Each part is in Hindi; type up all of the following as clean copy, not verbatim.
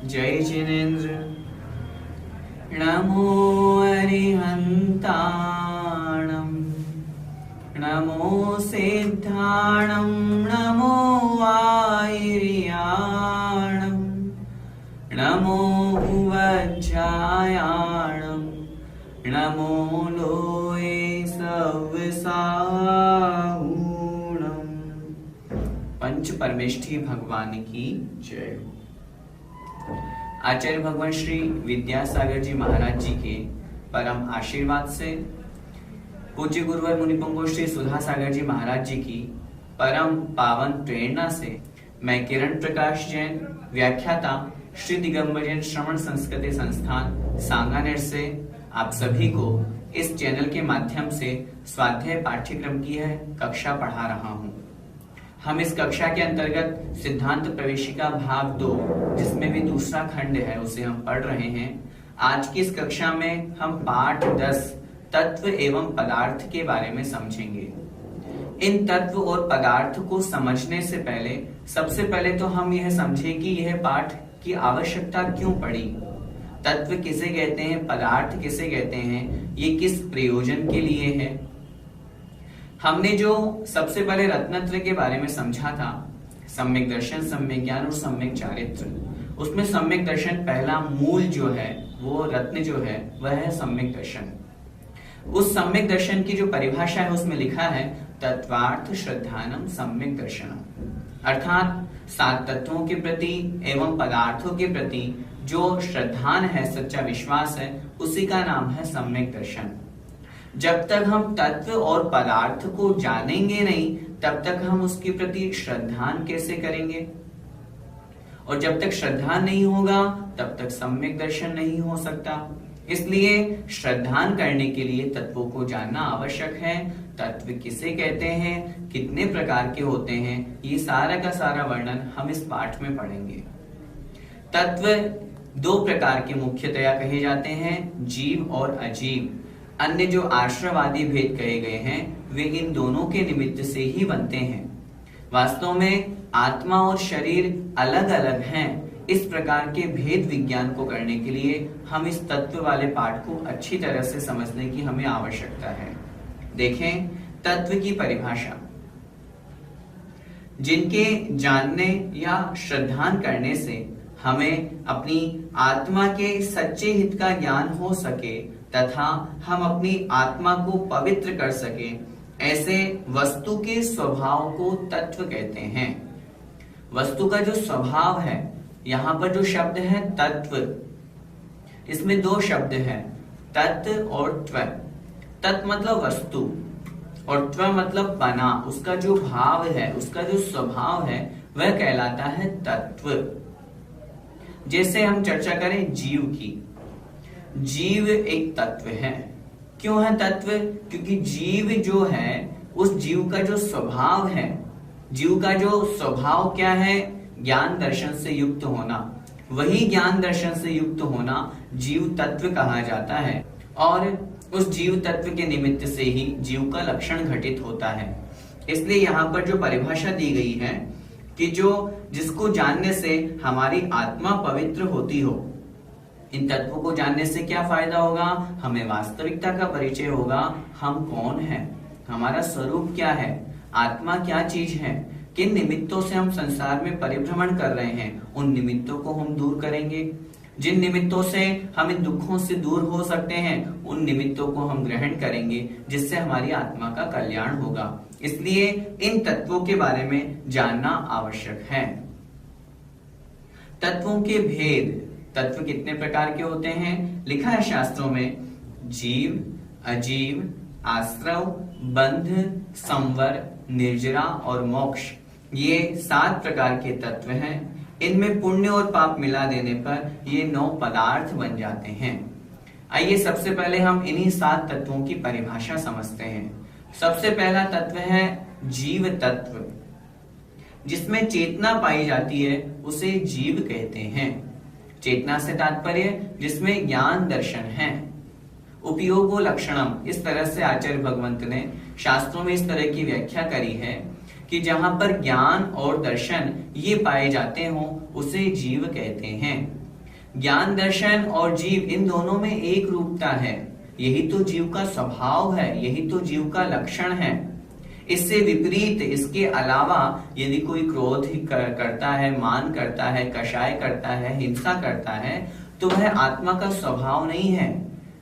जय जिनेन्द्र। नमो अरिहन्ताणं, नमो सिद्धाणं, नमो वायिर्याणं, नमो वज्रायाणं, नमो लोये सव्यसाहूणम्। पंच परमेष्ठी भगवान की जय हो। आचार्य भगवान श्री विद्यासागर जी महाराज जी के परम आशीर्वाद से, पूज्य गुरुवर मुनिपुंगव श्री सुधा सागर जी महाराज जी की परम पावन प्रेरणा से मैं किरण प्रकाश जैन, व्याख्याता श्री दिगंबर जैन श्रवण संस्कृति संस्थान सांगानेर से आप सभी को इस चैनल के माध्यम से स्वाध्याय पाठ्यक्रम की यह कक्षा पढ़ा रहा हूँ। हम इस कक्षा के अंतर्गत सिद्धांत प्रवेशिका भाग 2, जिसमें भी दूसरा खंड है, उसे हम पढ़ रहे हैं। आज की इस कक्षा में हम पाठ 10 तत्व एवं पदार्थ के बारे में समझेंगे। इन तत्व और पदार्थ को समझने से पहले सबसे पहले तो हम यह समझे कि यह पाठ की आवश्यकता क्यों पड़ी। तत्व किसे कहते हैं, पदार्थ किसे कहते हैं, ये किस प्रयोजन के लिए है। हमने जो सबसे पहले रत्नत्रय के बारे में समझा था, सम्यक दर्शन, सम्यक ज्ञान और सम्यक चारित्र, उसमें सम्यक दर्शन पहला मूल जो है, वो रत्न जो है वह है सम्यक दर्शन। उस सम्यक दर्शन की जो परिभाषा है उसमें लिखा है तत्वार्थ श्रद्धानम सम्यक दर्शनम, अर्थात 7 तत्वों के प्रति एवं पदार्थों के प्रति जो श्रद्धान है, सच्चा विश्वास है, उसी का नाम है सम्यक दर्शन। जब तक हम तत्व और पदार्थ को जानेंगे नहीं, तब तक हम उसके प्रति श्रद्धान कैसे करेंगे, और जब तक श्रद्धान नहीं होगा तब तक सम्यक दर्शन नहीं हो सकता। इसलिए श्रद्धान करने के लिए तत्वों को जानना आवश्यक है। तत्व किसे कहते हैं, कितने प्रकार के होते हैं, ये सारा का सारा वर्णन हम इस पाठ में पढ़ेंगे। तत्व 2 प्रकार के मुख्यतया कहे जाते हैं, जीव और अजीव। अन्य जो आश्रवादी भेद कहे गए हैं वे इन दोनों के निमित्त से ही बनते हैं। वास्तव में आत्मा और शरीर अलग अलग हैं। इस प्रकार के भेद विज्ञान को करने के लिए हम इस तत्व वाले पाठ को अच्छी तरह से समझने की हमें आवश्यकता है। देखें तत्व की परिभाषा। जिनके जानने या श्रद्धान करने से हमें अपनी आत्मा के सच्चे हित का ज्ञान हो सके तथा हम अपनी आत्मा को पवित्र कर सके, ऐसे वस्तु के स्वभाव को तत्व कहते हैं। वस्तु का जो स्वभाव है, यहाँ पर जो शब्द है तत्व, इसमें 2 शब्द हैं, तत्व और त्व। तत्व मतलब वस्तु और त्व मतलब बना, उसका जो भाव है, उसका जो स्वभाव है वह कहलाता है तत्व। जैसे हम चर्चा करें जीव की, जीव एक तत्व है। क्यों है तत्व? क्योंकि जीव जो है, उस जीव का जो स्वभाव है, जीव का जो स्वभाव क्या है, ज्ञान दर्शन से युक्त होना। वही ज्ञान दर्शन से युक्त होना जीव तत्व कहा जाता है, और उस जीव तत्व के निमित्त से ही जीव का लक्षण घटित होता है। इसलिए यहाँ पर जो परिभाषा दी गई है कि जो जिसको जानने से हमारी आत्मा पवित्र होती हो, इन तत्वों को जानने से क्या फायदा होगा, हमें वास्तविकता का परिचय होगा। हम कौन हैं, हमारा स्वरूप क्या है, आत्मा क्या चीज है, किन निमित्तों से हम संसार में परिभ्रमण कर रहे हैं, उन निमित्तों को हम दूर करेंगे। जिन निमित्तों से हम इन दुखों से दूर हो सकते हैं, उन निमित्तों को हम ग्रहण करेंगे, जिससे हमारी आत्मा का कल्याण होगा। इसलिए इन तत्वों के बारे में जानना आवश्यक है। तत्वों के भेद, तत्व कितने प्रकार के होते हैं, लिखा है शास्त्रों में, जीव, अजीव, आश्रव, बंध, संवर, निर्जरा और मोक्ष। ये 7 प्रकार के तत्व हैं। इनमें पुण्य और पाप मिला देने पर ये 9 पदार्थ बन जाते हैं। आइए सबसे पहले हम इन्हीं 7 तत्वों की परिभाषा समझते हैं। सबसे पहला तत्व है जीव तत्व। जिसमें चेतना पाई जाती है उसे जीव कहते हैं। चेतना से तात्पर्य जिसमें ज्ञान दर्शन है। उपयोगो लक्षणम, इस तरह से आचार्य भगवंत ने शास्त्रों में इस तरह की व्याख्या करी है कि जहां पर ज्ञान और दर्शन ये पाए जाते हो उसे जीव कहते हैं। ज्ञान दर्शन और जीव इन दोनों में एक रूपता है। यही तो जीव का स्वभाव है, यही तो जीव का लक्षण है। इससे विपरीत, इसके अलावा यदि कोई क्रोध करता है, मान करता है, कषाय करता है, हिंसा करता है, तो वह आत्मा का स्वभाव नहीं है।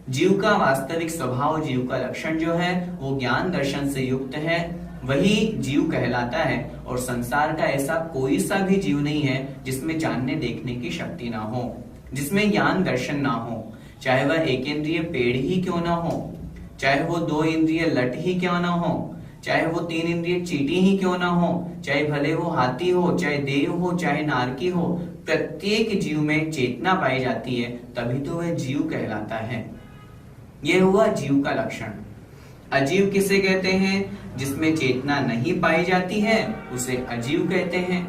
जीव का वास्तविक स्वभाव, जीव का लक्षण जो है वो ज्ञान दर्शन से युक्त है, वही जीव कहलाता है। और संसार का ऐसा कोई सा भी जीव नहीं है जिसमें जानने देखने की शक्ति ना हो, जिसमें ज्ञान दर्शन ना हो। चाहे वह 1 इंद्रिय पेड़ ही क्यों ना हो, चाहे वो 2 इंद्रिय लट ही क्यों ना हो, चाहे वो 3 इंद्रिय चींटी ही क्यों ना हो, चाहे भले वो हाथी हो, चाहे देव हो, चाहे नारकी हो, प्रत्येक जीव में चेतना पाई जाती है, तभी तो वह जीव कहलाता है। यह हुआ जीव का लक्षण। अजीव किसे कहते हैं? जिसमें चेतना नहीं पाई जाती है उसे अजीव कहते हैं।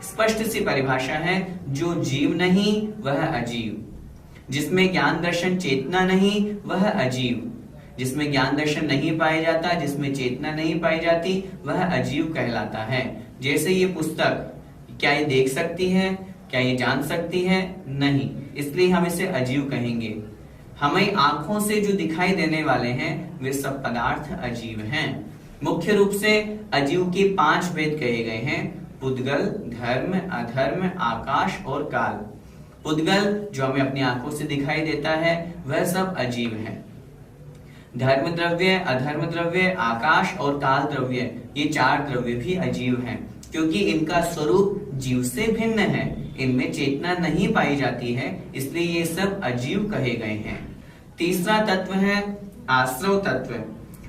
स्पष्ट सी परिभाषा है, जो जीव नहीं वह अजीव। जिसमें ज्ञान दर्शन चेतना नहीं वह अजीव। जिसमें ज्ञान दर्शन नहीं पाया जाता, जिसमें चेतना नहीं पाई जाती, वह अजीव कहलाता है। जैसे ये पुस्तक, क्या ये देख सकती है? क्या ये जान सकती है? नहीं, इसलिए हम इसे अजीव कहेंगे। हमें आंखों से जो दिखाई देने वाले हैं वे सब पदार्थ अजीव हैं। मुख्य रूप से अजीव के 5 भेद कहे गए हैं: पुद्गल, धर्म, अधर्म, आकाश और काल। पुद्गल जो हमें अपनी आंखों से दिखाई देता है वह सब अजीव है। धर्म द्रव्य, अधर्म द्रव्य, आकाश और काल द्रव्य, ये 4 द्रव्य भी अजीव हैं, क्योंकि इनका स्वरूप जीव से भिन्न है। इनमें चेतना नहीं पाई जाती है, इसलिए ये सब अजीव कहे गए हैं। तीसरा तत्व है आश्रव तत्व।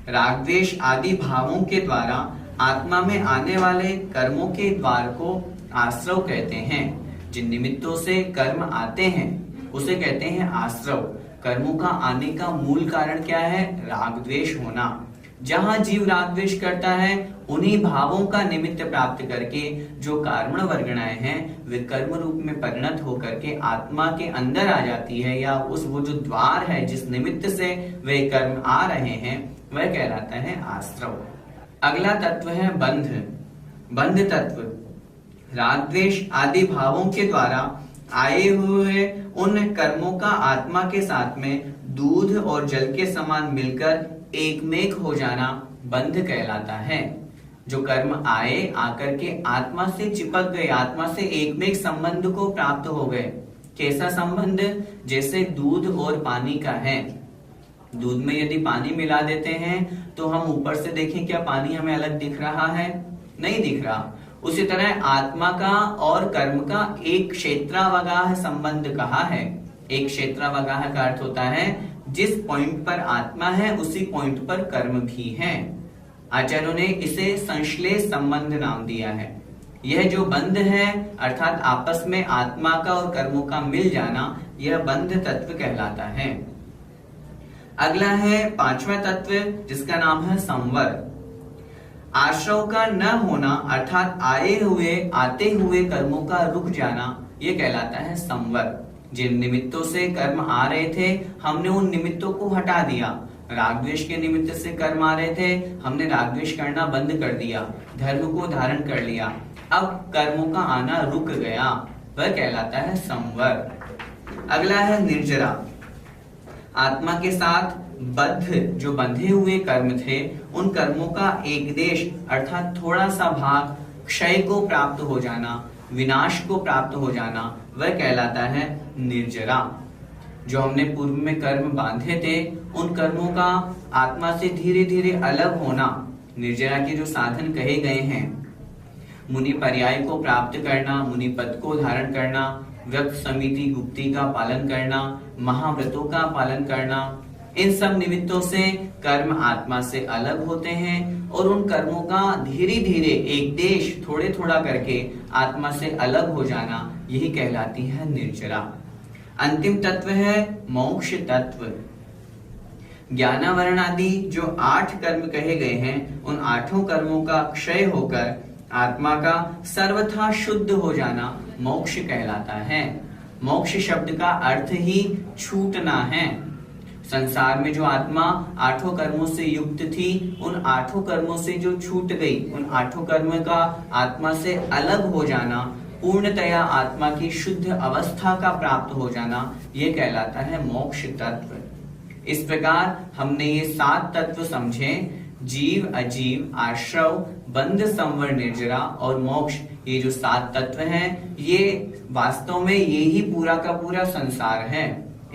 राग द्वेष आदि भावों के द्वारा आत्मा में आने वाले कर्मों के द्वार को आश्रव कहते हैं। जिन निमित्तों से कर्म आते हैं उसे कहते हैं आश्रव। कर्मों का आने का मूल कारण क्या है? राग द्वेष होना। जहां जीव राग द्वेष करता है उन्हीं भावों का निमित्त प्राप्त करके जो कर्मण वर्गणाएं हैं वे कर्म रूप में परिणत होकर के आत्मा के अंदर आ जाती है, या वो जो द्वार है जिस निमित्त से वे कर्म आ रहे हैं वह कहलाता है आश्रव। अगला तत्व है बंध। बंध तत्व राग द्वेष आदि भावों के द्वारा आए हुए उन कर्मों का आत्मा के साथ में दूध और जल के समान मिलकर एकमेक हो जाना बंध कहलाता है। जो कर्म आए, आकर के आत्मा से चिपक गए, आत्मा से एकमेक संबंध को प्राप्त हो गए। कैसा संबंध? जैसे दूध और पानी का है। दूध में यदि पानी मिला देते हैं तो हम ऊपर से देखें, क्या पानी हमें अलग दिख रहा है? नहीं दिख रहा। उसी तरह आत्मा का और कर्म का एक क्षेत्रावगाह संबंध कहा है। एक क्षेत्रावगाह का अर्थ होता है जिस पॉइंट पर आत्मा है उसी पॉइंट पर कर्म भी है। आचार्यों ने इसे संश्लेष संबंध नाम दिया है। यह जो बंध है अर्थात आपस में आत्मा का और कर्मों का मिल जाना, यह बंध तत्व कहलाता है। अगला है 5वां तत्व जिसका नाम है संवर। आश्रव का न होना अर्थात आते हुए कर्मों का रुक जाना, यह कहलाता है संवर। जिन निमित्तों से कर्म आ रहे थे हमने उन निमित्तों को हटा दिया। राग द्वेष के निमित्त से कर्म आ रहे थे, हमने राग द्वेष करना बंद कर दिया, धर्म को धारण कर लिया, अब कर्मों का आना रुक गया, वह कहलाता है संवर। अगला है निर्जरा। आत्मा के साथ बद्ध जो बंधे हुए कर्म थे उन कर्मों का एक देश अर्थात थोड़ा सा भाग क्षय को प्राप्त हो जाना, विनाश को प्राप्त हो जाना, वह कहलाता है निर्जरा। जो हमने पूर्व में कर्म बांधे थे उन कर्मों का आत्मा से धीरे धीरे अलग होना निर्जरा के जो साधन कहे गए हैं। मुनि पर्याय को प्राप्त करना, मुनि पद को धारण करना, व्रत समिति गुप्ति का पालन करना, महाव्रतों का पालन करना, इन सब निमित्तों से कर्म आत्मा से अलग होते हैं और उन कर्मों का धीरे धीरे एक देश थोड़े थोड़ा करके आत्मा से अलग हो जाना, यही कहलाती है निर्जरा। अंतिम तत्व है मोक्ष तत्व। ज्ञानावरण आदि जो 8 कर्म कहे गए हैं, उन 8 कर्मों का क्षय होकर आत्मा का सर्वथा शुद्ध हो जाना मोक्ष कहलाता है। मोक्ष शब्द का अर्थ ही छूटना है। संसार में जो आत्मा 8 कर्मों से युक्त थी, उन 8 कर्मों से जो छूट गई, उन 8 कर्मों का आत्मा से अलग हो जाना, पूर्णतया आत्मा की शुद्ध अवस्था का प्राप्त हो जाना, यह कहलाता है मोक्ष तत्व। इस प्रकार हमने ये 7 तत्व समझे, जीव, अजीव, आश्रव, बंध, संवर, निर्जरा और मोक्ष। ये जो 7 तत्व हैं, ये वास्तव में ये ही पूरा का पूरा संसार है।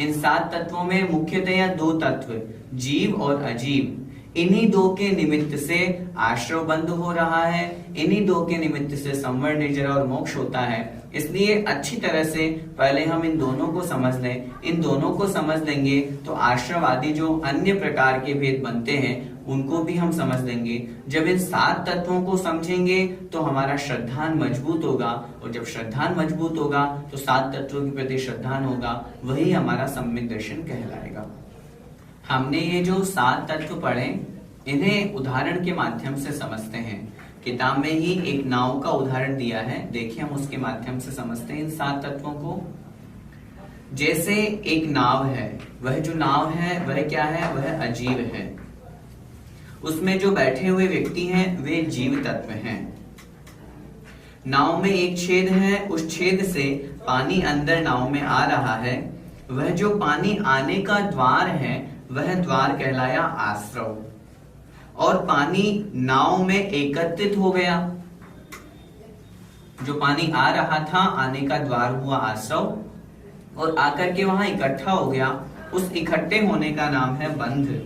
इन 7 तत्वों में मुख्यतया 2 तत्व, जीव और अजीव, इन्हीं 2 के निमित्त से आश्रव बंध हो रहा है, इन्हीं 2 के निमित्त से संवर, निर्जरा और मोक्ष होता है। इसलिए अच्छी तरह से पहले हम इन दोनों को समझ लें। इन दोनों को समझ लेंगे तो आश्रव आदि जो अन्य प्रकार के भेद बनते हैं, उनको भी हम समझ लेंगे। जब इन 7 तत्वों को समझेंगे तो हमारा श्रद्धान मजबूत होगा, और जब श्रद्धान मजबूत होगा तो 7 तत्वों के प्रति श्रद्धान होगा, वही हमारा सम्यक दर्शन कहलाएगा। हमने ये जो 7 तत्व पढ़े, इन्हें उदाहरण के माध्यम से समझते हैं। किताब में ही एक नाव का उदाहरण दिया है, देखिए हम उसके माध्यम से समझते हैं इन 7 तत्वों को। जैसे एक नाव है, वह जो नाव है वह क्या है, वह अजीव है। उसमें जो बैठे हुए व्यक्ति हैं वे जीव तत्व हैं। नाव में एक छेद है, उस छेद से पानी अंदर नाव में आ रहा है। वह जो पानी आने का द्वार है, वह द्वार कहलाया आश्रव। और पानी नाव में एकत्रित हो गया, जो पानी आ रहा था, आने का द्वार हुआ आश्रव, और आकर के वहां इकट्ठा हो गया। उस इकट्ठे होने का नाम है बंध।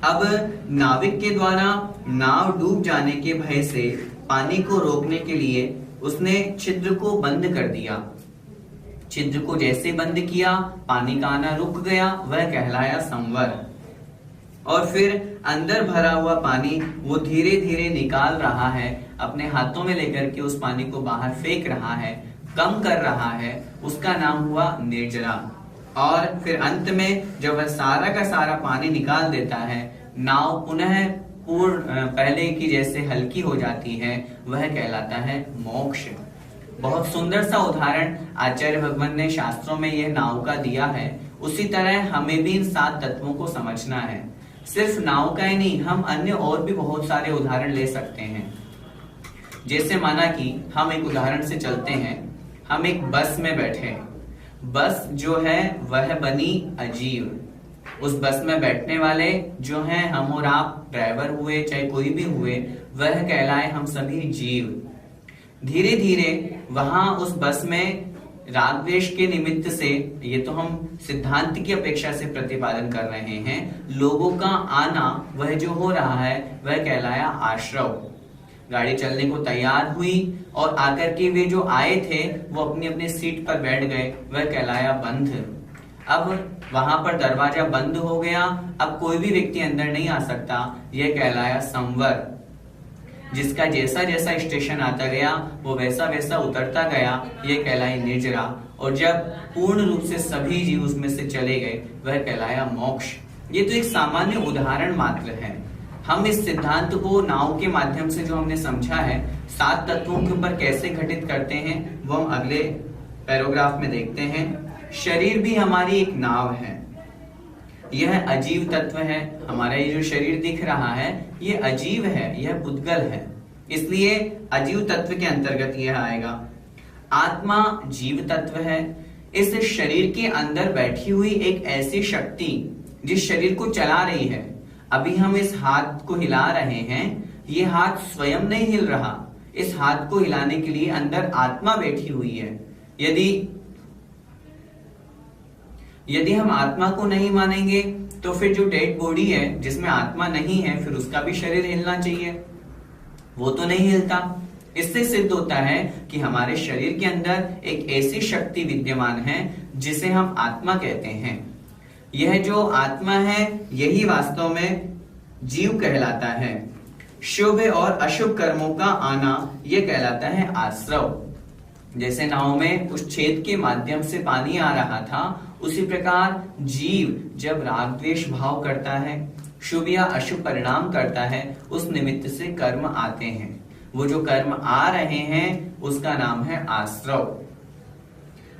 अब नाविक के द्वारा नाव डूब जाने के भय से पानी को रोकने के लिए उसने छिद्र को बंद कर दिया। छिद्र को जैसे बंद किया, पानी का आना रुक गया, वह कहलाया संवर। और फिर अंदर भरा हुआ पानी वो धीरे धीरे निकाल रहा है, अपने हाथों में लेकर के उस पानी को बाहर फेंक रहा है, कम कर रहा है, उसका नाम हुआ निर्जरा। और फिर अंत में जब वह सारा का सारा पानी निकाल देता है, नाव पुनः पहले की जैसे हल्की हो जाती है, वह कहलाता है मोक्ष। बहुत सुंदर सा उदाहरण आचार्य भगवान ने शास्त्रों में यह नाव का दिया है। उसी तरह हमें भी इन 7 तत्वों को समझना है। सिर्फ नाव का ही नहीं, हम अन्य और भी बहुत सारे उदाहरण ले सकते हैं। जैसे माना कि हम एक उदाहरण से चलते हैं, हम एक बस में बैठे हैं। बस जो है वह बनी अजीव। उस बस में बैठने वाले जो हैं, हम और आप, ड्राइवर हुए चाहे कोई भी हुए, वह कहलाए हम सभी जीव। धीरे धीरे वहां उस बस में राग द्वेष के निमित्त से, ये तो हम सिद्धांत की अपेक्षा से प्रतिपादन कर रहे हैं, लोगों का आना वह जो हो रहा है वह कहलाया आश्रव। गाड़ी चलने को तैयार हुई और आकर के वे जो आए थे वो अपनी अपनी सीट पर बैठ गए, वह कहलाया बंध। अब वहां पर दरवाजा बंद हो गया, अब कोई भी व्यक्ति अंदर नहीं आ सकता, यह कहलाया संवर। जिसका जैसा जैसा स्टेशन आता गया वो वैसा वैसा उतरता गया, यह कहलाई निर्जरा। और जब पूर्ण रूप से सभी जीव उसमें से चले गए, वह कहलाया मोक्ष। ये तो एक सामान्य उदाहरण मात्र है। हम इस सिद्धांत को नाव के माध्यम से जो हमने समझा है, 7 तत्वों के ऊपर कैसे घटित करते हैं, वो हम अगले पैराग्राफ में देखते हैं। शरीर भी हमारी एक नाव है। यह अजीव तत्व है। हमारा ये जो शरीर दिख रहा है ये अजीव है, यह पुद्गल है, इसलिए अजीव तत्व के अंतर्गत यह आएगा। आत्मा जीव तत्व है। इस शरीर के अंदर बैठी हुई एक ऐसी शक्ति जिस शरीर को चला रही है। अभी हम इस हाथ को हिला रहे हैं, ये हाथ स्वयं नहीं हिल रहा, इस हाथ को हिलाने के लिए अंदर आत्मा बैठी हुई है। यदि हम आत्मा को नहीं मानेंगे तो फिर जो डेड बॉडी है जिसमें आत्मा नहीं है, फिर उसका भी शरीर हिलना चाहिए, वो तो नहीं हिलता। इससे सिद्ध होता है कि हमारे शरीर के अंदर एक ऐसी शक्ति विद्यमान है जिसे हम आत्मा कहते हैं। यह जो आत्मा है यही वास्तव में जीव कहलाता है। शुभ और अशुभ कर्मों का आना यह कहलाता है आश्रव। जैसे नाव में उस छेद के माध्यम से पानी आ रहा था, उसी प्रकार जीव जब राग द्वेष भाव करता है, शुभ या अशुभ परिणाम करता है, उस निमित्त से कर्म आते हैं। वो जो कर्म आ रहे हैं उसका नाम है आश्रव।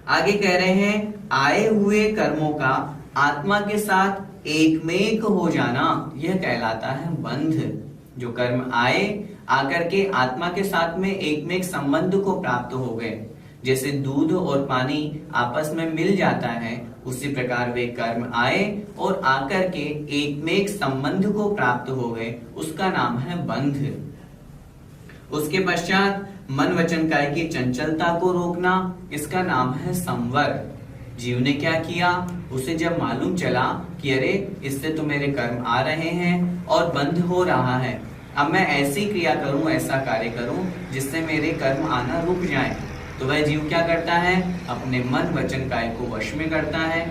आगे कह रहे हैं आए हुए कर्मों का आत्मा के साथ एकमेक हो जाना यह कहलाता है बंध। जो कर्म आए आकर के आत्मा के साथ में एकमेक संबंध को प्राप्त हो गए, जैसे दूध और पानी आपस में मिल जाता है, उसी प्रकार वे कर्म आए और आकर के एकमेक संबंध को प्राप्त हो गए, उसका नाम है बंध। उसके पश्चात मन वचन काया की चंचलता को रोकना, इसका नाम है संवर। जीव ने क्या किया, उसे जब मालूम चला कि अरे इससे तो मेरे कर्म आ रहे हैं और बंध हो रहा है, अब मैं ऐसी क्रिया करूं, ऐसा कार्य करूं जिससे मेरे कर्म आना रुक जाए, तो वह जीव क्या करता है, अपने मन वचन काया को वश में करता है,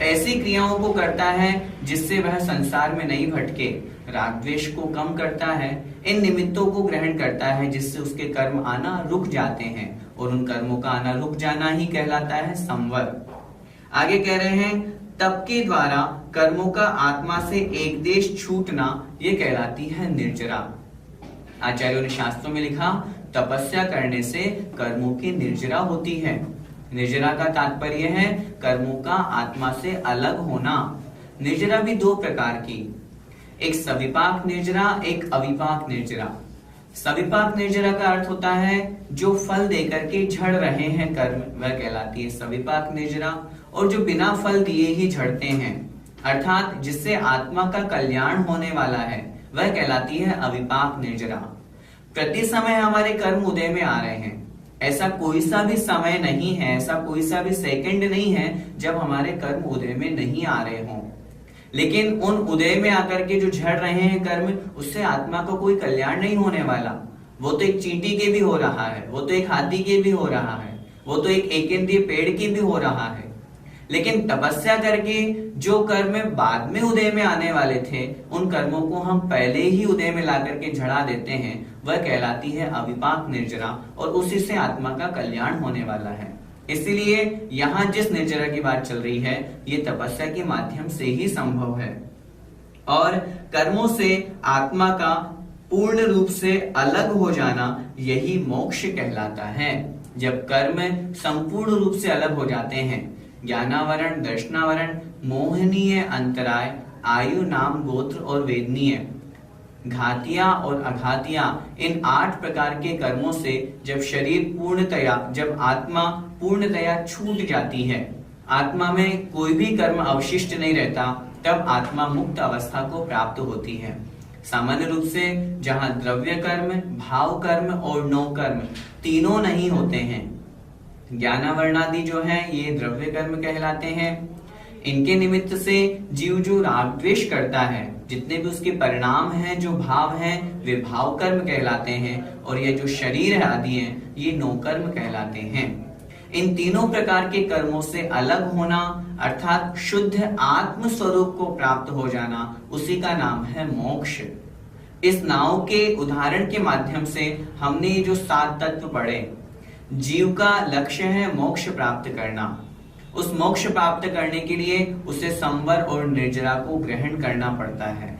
ऐसी क्रियाओं को करता है जिससे वह संसार में नहीं भटके, राग द्वेष को कम करता है, इन निमित्तों को ग्रहण करता है जिससे उसके कर्म आना रुक जाते हैं, और उन कर्मों का आना रुक जाना ही कहलाता है संवर। आगे कह रहे हैं तप के द्वारा कर्मों का आत्मा से एक देश छूटना ये कहलाती है निर्जरा। आचार्यों ने शास्त्रों में लिखा तपस्या करने से कर्मों की निर्जरा होती है। निर्जरा का तात्पर्य है कर्मों का आत्मा से अलग होना। निर्जरा भी दो प्रकार की, एक सविपाक निर्जरा, एक अविपाक निर्जरा। सविपाक निर्जरा का अर्थ होता है जो फल देकर के झड़ रहे हैं कर्म, वह कहलाती है सविपाक निर्जरा, और जो बिना फल दिए ही झड़ते हैं, अर्थात जिससे आत्मा का कल्याण होने वाला है, वह कहलाती है अविपाक निर्जरा। प्रति समय हमारे कर्म उदय में आ रहे हैं, ऐसा कोई सा भी समय नहीं है, ऐसा कोई सा भी सेकंड नहीं है जब हमारे कर्म उदय में नहीं आ रहे हों, लेकिन उन उदय में आकर के जो झड़ रहे हैं कर्म, उससे आत्मा का कोई कल्याण नहीं होने वाला। वो तो एक चींटी के भी हो रहा है, वो तो एक हाथी के भी हो रहा है, वो तो एक इंद्रिय पेड़ के भी हो रहा है, लेकिन तपस्या करके जो कर्म बाद में उदय में आने वाले थे, उन कर्मों को हम पहले ही उदय में ला करके झड़ा देते हैं, वह कहलाती है अविपाक निर्जरा, और उसी से आत्मा का कल्याण होने वाला है। इसीलिए यहाँ जिस निर्जरा की बात चल रही है, ये तपस्या के माध्यम से ही संभव है, और कर्मों से आत्मा का पूर्ण रूप से अलग हो जाना यही मोक्ष कहलाता है। जब कर्म संपूर्ण रूप से अलग हो जाते हैं, ज्ञानावरण, दर्शनावरण, मोहनीय, अंतराय, आयु, नाम, गोत्र और वेदनीय, घातिया और अघातिया, इन 8 प्रकार के कर्मों से जब शरीर पूर्णतया, जब आत्मा पूर्णतया छूट जाती है, आत्मा में कोई भी कर्म अवशिष्ट नहीं रहता, तब आत्मा मुक्त अवस्था को प्राप्त होती है। सामान्य रूप से जहां द्रव्य कर्म, भाव कर्म और नो कर्म तीनों नहीं होते हैं, ज्ञानावरणादि जो है ये द्रव्य कर्म कहलाते हैं। इनके निमित्त से जीव जो राग द्वेष करता है, जितने भी उसके परिणाम हैं, जो भाव हैं, वे भाव कर्म कहलाते हैं, और ये जो शरीर आदि हैं, ये नो कर्म कहलाते हैं। इन तीनों प्रकार के कर्मों से अलग होना, अर्थात शुद्ध आत्म स्वरूप को प्राप्त हो जाना, उसी का नाम है मोक्ष। इस नाव के उदाहरण के माध्यम से हमने ये जो 7 तत्व पढ़े, जीव का लक्ष्य है मोक्ष प्राप्त करना। उस मोक्ष प्राप्त करने के लिए उसे संवर और निर्जरा को ग्रहण करना पड़ता है।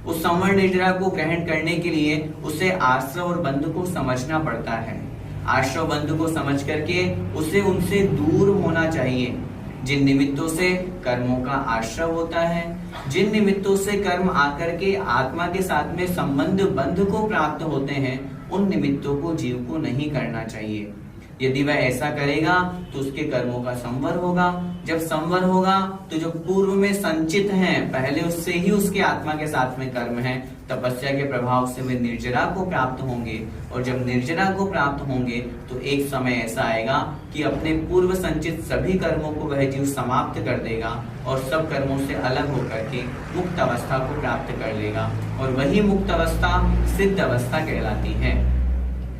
उस संवर निर्जरा को ग्रहण करने के लिए उसे आश्रव और बंध को समझना पड़ता है। आश्रव बंध को समझ करके उसे उनसे दूर होना चाहिए। जिन निमित्तों से कर्मों का आश्रव होता है, जिन निमित्तों से कर्म आकर के आत्मा के साथ में संबंध बंध को प्राप्त होते हैं, उन निमित्तों को जीव को नहीं करना चाहिए। यदि वह ऐसा करेगा तो उसके कर्मों का संवर होगा। जब संवर होगा तो जो पूर्व में संचित हैं, पहले उससे ही उसके आत्मा के साथ में कर्म है, तपस्या के प्रभाव से वे निर्जरा को प्राप्त होंगे, और जब निर्जरा को प्राप्त होंगे तो एक समय ऐसा आएगा कि अपने पूर्व संचित सभी कर्मों को वह जीव समाप्त कर देगा और सब कर्मों से अलग होकर के मुक्त अवस्था को प्राप्त कर लेगा, और वही मुक्त अवस्था सिद्ध अवस्था कहलाती है।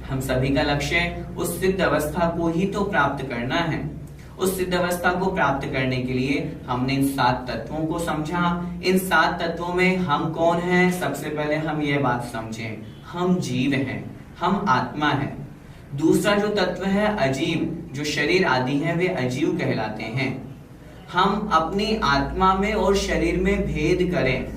हम सभी का लक्ष्य उस सिद्ध अवस्था को ही तो प्राप्त करना है, उस सिद्ध अवस्था को प्राप्त करने के लिए हमने इन 7 तत्वों को समझा। इन 7 तत्वों में हम कौन हैं? सबसे पहले हम यह बात समझें, हम जीव हैं, हम आत्मा हैं। दूसरा जो तत्व है अजीव, जो शरीर आदि है वे अजीव कहलाते हैं। हम अपनी आत्मा में और शरीर में भेद करें।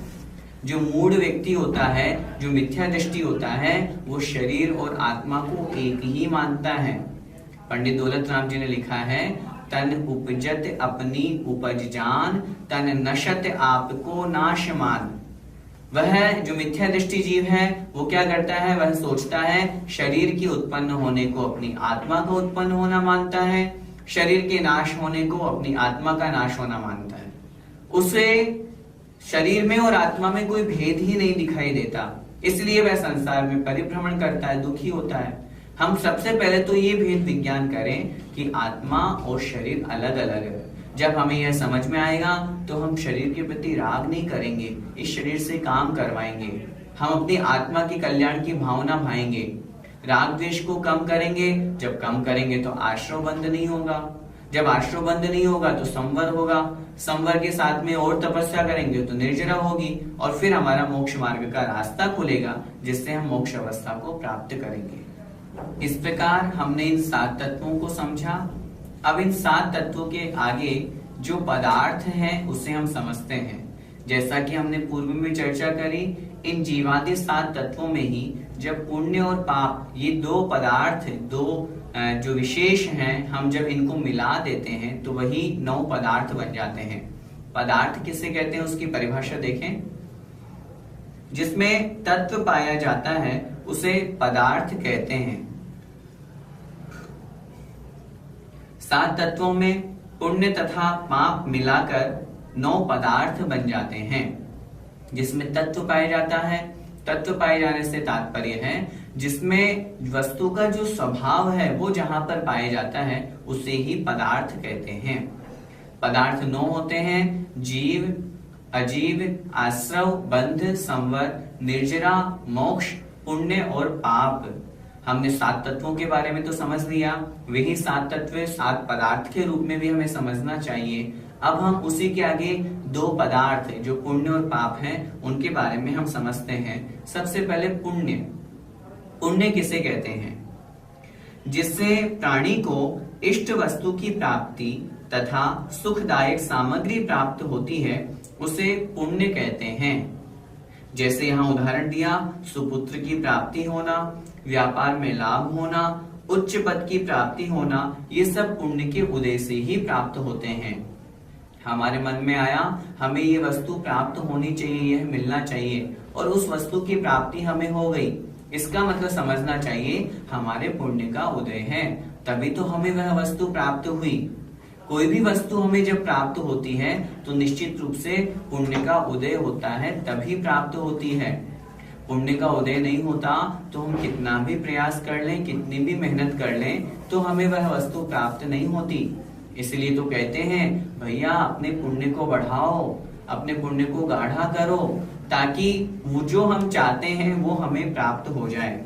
जो मूढ़ व्यक्ति होता है, जो मिथ्या दृष्टि होता है, वो शरीर और आत्मा को एक ही मानता है। पंडित दौलत राम जी ने लिखा है, तन उपजत अपनी उपज जान, तन नशत आपको नाश मान। वह जो मिथ्या दृष्टि जीव है वो क्या करता है? वह सोचता है शरीर की उत्पन्न होने को अपनी आत्मा का उत्पन्न होना मानता है, शरीर के नाश होने को अपनी आत्मा का नाश होना मानता है। उसे शरीर में और आत्मा में कोई भेद ही नहीं दिखाई देता, इसलिए वह संसार में परिभ्रमण करता है, दुखी होता है। हम सबसे पहले तो ये भेद विज्ञान करें कि आत्मा और शरीर अलग अलग है। जब हमें यह समझ में आएगा तो हम शरीर के प्रति राग नहीं करेंगे, इस शरीर से काम करवाएंगे, हम अपनी आत्मा के कल्याण की भावना भाएंगे, राग द्वेष को कम करेंगे। जब कम करेंगे तो आश्रव बंद नहीं होगा, जब आश्रव बंद नहीं होगा तो संवर होगा, संवर के साथ में और तपस्या करेंगे तो निर्जरा होगी, और फिर हमारा मोक्ष मार्ग का रास्ता खुलेगा, जिससे हम मोक्ष अवस्था को प्राप्त करेंगे। इस प्रकार हमने इन 7 तत्वों को समझा। अब इन 7 तत्वों के आगे जो पदार्थ है उसे हम समझते हैं। जैसा कि हमने पूर्व में चर्चा करी, इन जीवादि 7 तत्वों में ही जब पुण्य और पाप, ये 2 पदार्थ, 2 जो विशेष हैं, हम जब इनको मिला देते हैं तो वही 9 पदार्थ बन जाते हैं। पदार्थ किसे कहते हैं उसकी परिभाषा देखें। जिसमें तत्व पाया जाता है उसे पदार्थ कहते हैं। 7 तत्वों में पुण्य तथा पाप मिलाकर 9 पदार्थ बन जाते हैं। जिसमें तत्व पाया जाता है, तत्व पाए जाने से तात्पर्य है जिसमें वस्तु का जो स्वभाव है वो जहां पर पाया जाता है उसे ही पदार्थ कहते हैं। पदार्थ 9 होते हैं, जीव, अजीव, आश्रव, बंध, संवर, निर्जरा, मोक्ष, पुण्य और पाप। हमने 7 तत्वों के बारे में तो समझ लिया, वही 7 तत्व 7 पदार्थ के रूप में भी हमें समझना चाहिए। अब हम उसी के आगे 2 पदार्थ जो पुण्य और पाप हैं उनके बारे में हम समझते हैं। सबसे पहले पुण्य। पुण्य किसे कहते हैं? जिससे प्राणी को इष्ट वस्तु की प्राप्ति तथा सुखदायक सामग्री प्राप्त होती है उसे पुण्य कहते हैं। जैसे यहाँ उदाहरण दिया, सुपुत्र की प्राप्ति होना, व्यापार में लाभ होना, उच्च पद की प्राप्ति होना, ये सब पुण्य के उदय से ही प्राप्त होते हैं। हमारे मन में आया हमें ये वस्तु प्राप्त होनी चाहिए, यह मिलना चाहिए, और उस वस्तु की प्राप्ति हमें हो गई, इसका मतलब समझना चाहिए हमारे पुण्य का उदय है, तभी तो हमें वह वस्तु प्राप्त हुई। कोई भी वस्तु हमें जब प्राप्त होती है तो निश्चित रूप से पुण्य का उदय होता है, तभी प्राप्त होती है। पुण्य का उदय नहीं होता तो हम कितना भी प्रयास कर लें, कितनी भी मेहनत कर लें, तो हमें वह वस्तु प्राप्त नहीं होती। इसलिए तो कहते हैं भैया अपने पुण्य को बढ़ाओ, अपने पुण्य को गाढ़ा करो, ताकि वो जो हम चाहते हैं वो हमें प्राप्त हो जाए।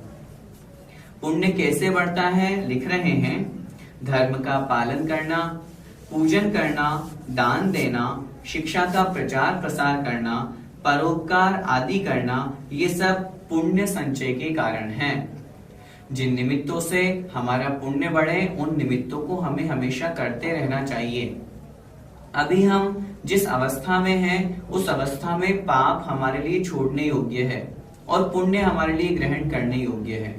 पुण्य कैसे बढ़ता है लिख रहे हैं, धर्म का पालन करना, पूजन करना, दान देना, शिक्षा का प्रचार प्रसार करना, परोपकार आदि करना, ये सब पुण्य संचय के कारण हैं। जिन निमित्तों से हमारा पुण्य बढ़े उन निमित्तों को हमें हमेशा करते रहना चाहिए। अभी हम जिस अवस्था में हैं उस अवस्था में पाप हमारे लिए छोड़ने योग्य है और पुण्य हमारे लिए ग्रहण करने योग्य है।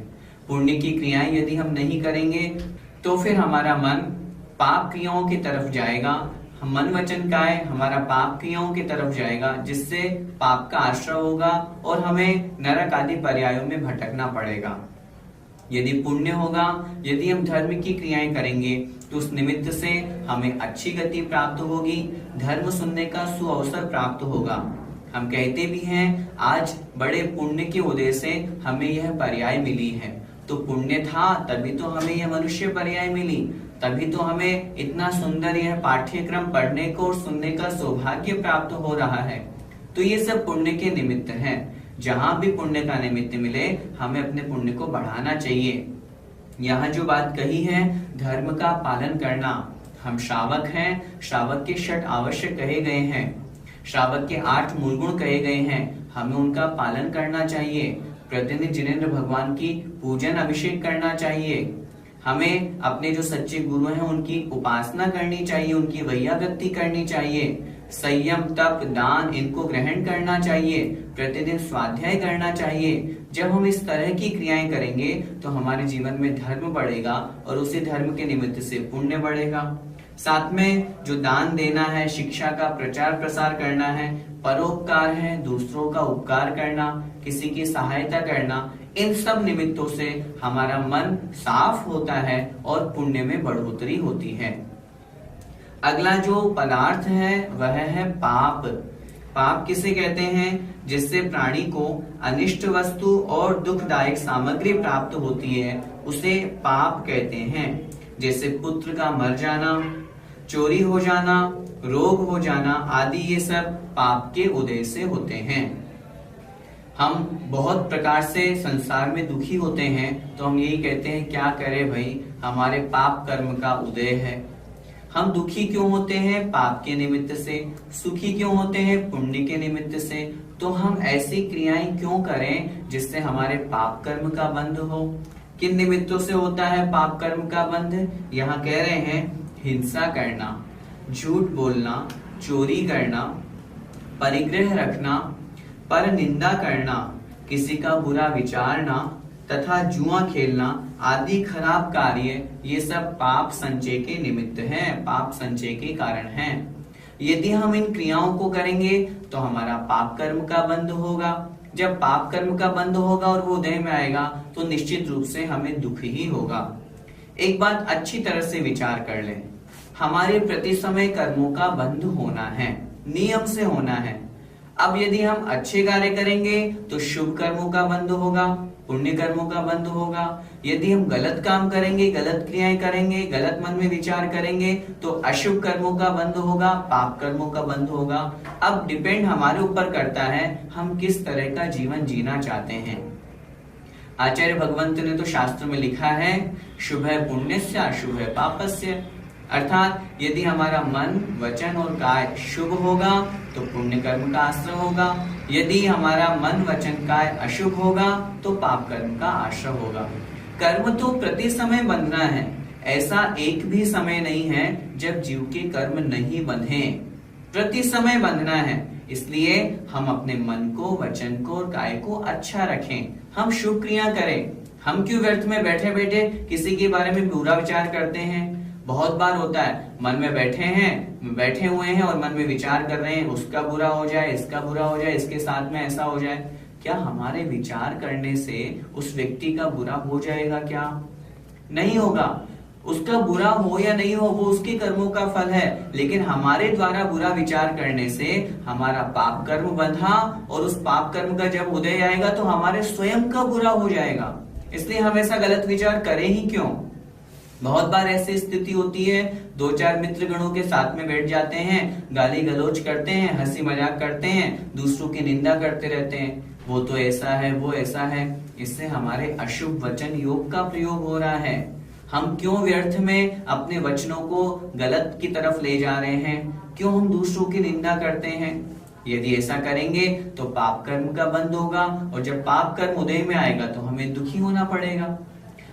पुण्य की क्रियाएं यदि हम नहीं करेंगे तो फिर हमारा मन पाप क्रियाओं की तरफ जाएगा, मन वचन काय हमारा पाप क्रियाओं की तरफ जाएगा, जिससे पाप का आश्रय होगा और हमें नरक आदि पर्यायों में भटकना पड़ेगा। यदि पुण्य होगा, यदि हम धर्म की क्रियाएं करेंगे तो उस निमित्त से हमें अच्छी गति प्राप्त होगी, धर्म सुनने का सुअवसर प्राप्त होगा। हम कहते भी हैं आज बड़े पुण्य के उदय से हमें यह पर्याय मिली है, तो पुण्य था तभी तो हमें यह मनुष्य पर्याय मिली, तभी तो हमें इतना सुंदर यह पाठ्यक्रम पढ़ने को और सुनने का सौभाग्य प्राप्त हो रहा है। तो ये सब पुण्य के निमित्त हैं। जहां भी पुण्य का निमित्त मिले हमें अपने पुण्य को बढ़ाना चाहिए। यहाँ जो बात कही है धर्म का पालन करना, हम श्रावक हैं, श्रावक के 6 आवश्यक कहे गए हैं, श्रावक के 8 मूल गुण कहे गए हैं, हमें उनका पालन करना चाहिए। प्रतिदिन जिनेंद्र भगवान की पूजन अभिषेक करना चाहिए। हमें अपने जो सच्चे गुरु हैं उनकी उपासना करनी चाहिए, उनकी वैयागत्ति करनी चाहिए। संयम, तप, दान इनको ग्रहण करना चाहिए। प्रतिदिन स्वाध्याय करना चाहिए। जब हम इस तरह की क्रियाएं करेंगे तो हमारे जीवन में धर्म बढ़ेगा और उसी धर्म के निमित्त से पुण्य बढ़ेगा। साथ में जो दान देना है, शिक्षा का प्रचार प्रसार करना है, परोपकार है, दूसरों का उपकार करना, किसी की सहायता करना, इन सब निमित्तों से हमारा मन साफ होता है और पुण्य में बढ़ोतरी होती है। अगला जो पदार्थ है वह है पाप। पाप किसे कहते हैं? जिससे प्राणी को अनिष्ट वस्तु और दुखदायक सामग्री प्राप्त होती है उसे पाप कहते हैं। जैसे पुत्र का मर जाना, चोरी हो जाना, रोग हो जाना आदि, ये सब पाप के उदय से होते हैं। हम बहुत प्रकार से संसार में दुखी होते हैं तो हम यही कहते हैं क्या करें भाई, हमारे पाप कर्म का उदय है। हम दुखी क्यों होते हैं? पाप के निमित्त से। सुखी क्यों होते हैं? पुण्य के निमित्त से। तो हम ऐसी क्रियाएं क्यों करें जिससे हमारे पाप कर्म का बंध हो? किन निमित्तों से होता है पाप कर्म का बंध? यहाँ कह रहे हैं हिंसा करना, झूठ बोलना, चोरी करना, परिग्रह रखना, पर निंदा करना, किसी का बुरा विचारना तथा जुआ खेलना आदि खराब कार्य, ये सब पाप संचय के निमित्त हैं, पाप संचय के कारण हैं। यदि हम इन क्रियाओं को करेंगे तो हमारा पाप कर्म का बंध होगा। जब पाप कर्म का बंध होगा और वो उदय में आएगा तो निश्चित रूप से हमें दुख ही होगा। एक बात अच्छी तरह से विचार कर लें, हमारे प्रति समय कर्मों का बंध होना है, नियम से होना है। अब यदि हम अच्छे कार्य करेंगे तो शुभ कर्मों का बंध होगा, पुण्य कर्मों का बंध होगा। यदि हम गलत काम करेंगे, गलत क्रियाएं करेंगे, गलत मन में विचार करेंगे तो अशुभ कर्मों का बंध होगा, पाप कर्मों का बंध होगा। अब डिपेंड हमारे ऊपर करता है हम किस तरह का जीवन जीना चाहते हैं। आचार्य भगवंत ने तो शास्त्र में लिखा है शुभः पुण्यस्य अशुभः पापस्य, अर्थात यदि हमारा मन, वचन और काय शुभ होगा तो पुण्य कर्म का आश्रय होगा, यदि हमारा मन, वचन, काय अशुभ होगा तो पाप कर्म का आश्रय होगा। कर्म तो प्रति समय बंधना है, ऐसा एक भी समय नहीं है जब जीव के कर्म नहीं बंधे, प्रति समय बंधना है। इसलिए हम अपने मन को, वचन को और काय को अच्छा रखें, हम शुभ क्रिया करें। हम क्यों व्यर्थ में बैठे बैठे किसी के बारे में बुरा विचार करते हैं? बहुत बार होता है मन में बैठे हुए हैं और मन में विचार कर रहे हैं उसका बुरा हो जाए, इसका बुरा हो जाए, इसके साथ में ऐसा हो जाए। क्या हमारे विचार करने से उस व्यक्ति का बुरा हो जाएगा? क्या नहीं होगा। उसका बुरा हो या नहीं हो वो उसके कर्मों का फल है, लेकिन हमारे द्वारा बुरा विचार करने से हमारा पाप कर्म बंधा और उस पाप कर्म का जब उदय आएगा तो हमारे स्वयं का बुरा हो जाएगा। इसलिए हम ऐसा गलत विचार करें ही क्यों? बहुत बार ऐसी स्थिति होती है, 2-4 मित्र गणों के साथ में बैठ जाते हैं, गाली गलौज करते हैं, हंसी मजाक करते हैं, दूसरों की निंदा करते रहते हैं, वो तो ऐसा है, वो ऐसा है। इससे हमारे अशुभ वचन योग का प्रयोग हो रहा है। हम क्यों व्यर्थ में अपने वचनों को गलत की तरफ ले जा रहे हैं? क्यों हम दूसरों की निंदा करते हैं? यदि ऐसा करेंगे तो पाप कर्म का बंध होगा और जब पाप कर्म उदय में आएगा तो हमें दुखी होना पड़ेगा।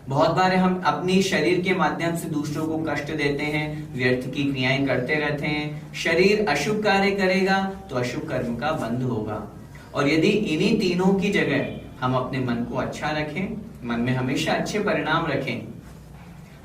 बहुत बार हम अपनी शरीर के माध्यम से दूसरों को कष्ट देते हैं, व्यर्थ की क्रियाएं करते रहते हैं। शरीर अशुभ कार्य करेगा तो अशुभ कर्म का बंध होगा। और यदि इन्हीं तीनों की जगह हम अपने मन को अच्छा रखें, मन में हमेशा अच्छे परिणाम रखें,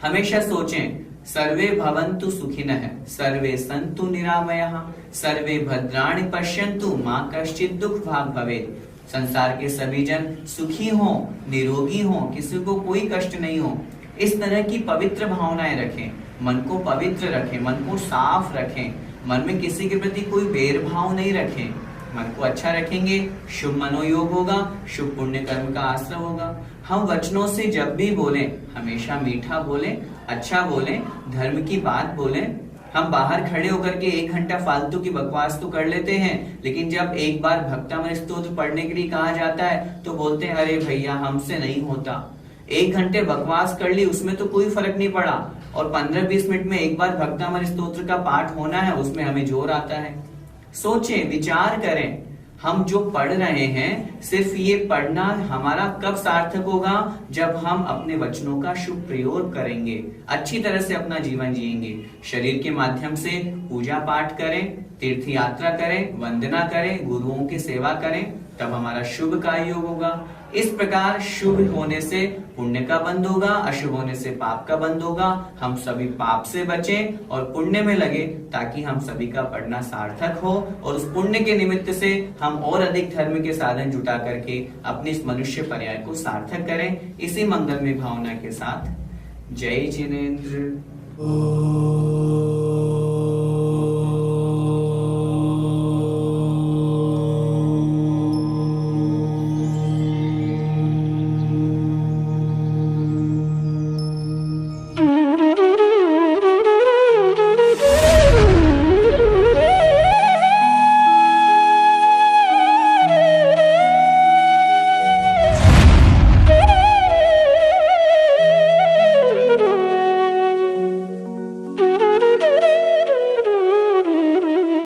हमेशा सोचें सर्वे भवन्तु सुखिनः, सर्वे सन्तु निरामयाः, सर्वे भद्राणि पश्यन्तु मां कश्चित् दुःख भाग् भवेत्। संसार के सभी जन सुखी हों, निरोगी हों, किसी को कोई कष्ट नहीं हो, इस तरह की पवित्र भावनाएं रखें, मन को पवित्र रखें, मन को साफ रखें, मन में किसी के प्रति कोई भेदभाव नहीं रखें। मन को अच्छा रखेंगे, शुभ मनोयोग होगा, शुभ पुण्य कर्म का आश्रय होगा। हम वचनों से जब भी बोलें हमेशा मीठा बोलें, अच्छा बोलें, धर्म की बात बोलें। हम बाहर खड़े होकर के 1 घंटा फालतू की बकवास तो कर लेते हैं, लेकिन जब एक बार भक्तामृत स्तोत्र पढ़ने के लिए कहा जाता है तो बोलते हैं अरे भैया हमसे नहीं होता। 1 घंटे बकवास कर ली, उसमें तो कोई फर्क नहीं पड़ा, और 15-20 मिनट में एक बार भक्तामृत स्तोत्र का पाठ होना है, उसमें हमें जोर आता है। सोचें, विचार करें, हम जो पढ़ रहे हैं, सिर्फ ये पढ़ना हमारा कब सार्थक होगा, जब हम अपने वचनों का शुभ प्रयोग करेंगे, अच्छी तरह से अपना जीवन जिएंगे, शरीर के माध्यम से पूजा पाठ करें, तीर्थ यात्रा करें, वंदना करें, गुरुओं की सेवा करें, तब हमारा शुभ कार्य योग होगा। इस प्रकार शुभ होने से पुण्य का बंध होगा, अशुभ होने से पाप का बंध होगा। हम सभी पाप से बचें और पुण्य में लगे, ताकि हम सभी का पढ़ना सार्थक हो, और उस पुण्य के निमित्त से हम और अधिक धर्म के साधन जुटा करके अपने इस मनुष्य पर्याय को सार्थक करें। इसी मंगलमय भावना के साथ जय जिनेन्द्र।